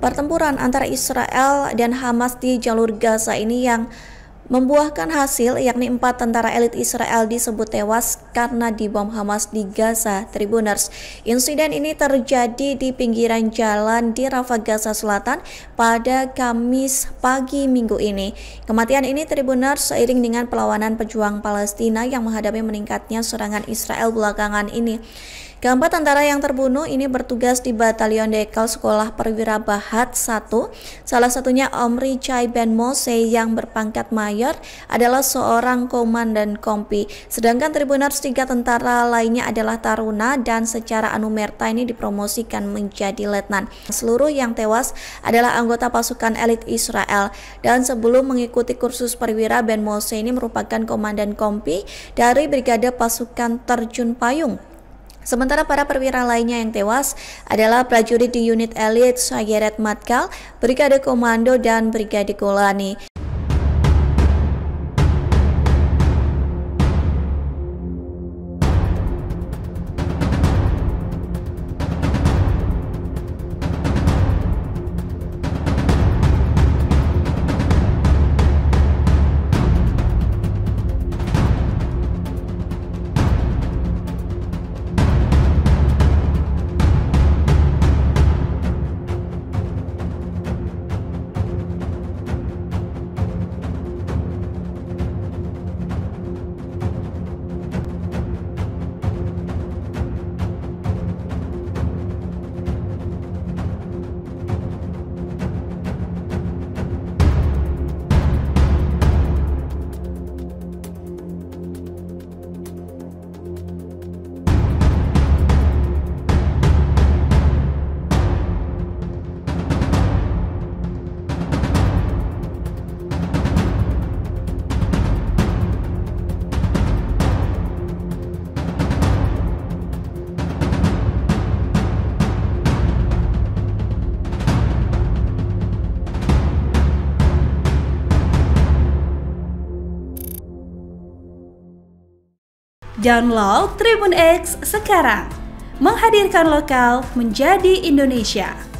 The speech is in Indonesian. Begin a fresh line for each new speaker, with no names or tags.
pertempuran antara Israel dan Hamas di jalur Gaza ini yang membuahkan hasil, yakni 4 tentara elit Israel disebut tewas karena dibom Hamas di Gaza, Tribuners. Insiden ini terjadi di pinggiran jalan di Rafah, Gaza Selatan pada Kamis pagi minggu ini. Kematian ini, Tribuners, seiring dengan perlawanan pejuang Palestina yang menghadapi meningkatnya serangan Israel belakangan ini. Keempat tentara yang terbunuh ini bertugas di Batalion Dekal Sekolah Perwira Bahat 1. Salah satunya Omri Chai Ben Mose yang berpangkat mayor adalah seorang komandan kompi. Sedangkan Tribuners 3 tentara lainnya adalah taruna dan secara anumerta ini dipromosikan menjadi letnan. Seluruh yang tewas adalah anggota pasukan elit Israel. Dan sebelum mengikuti kursus perwira, Ben Mose ini merupakan komandan kompi dari Brigade Pasukan Terjun Payung. Sementara para perwira lainnya yang tewas adalah prajurit di unit elit Sayeret Matkal, Brigade Komando, dan Brigade Golani.
Download Tribun X sekarang, menghadirkan lokal menjadi Indonesia.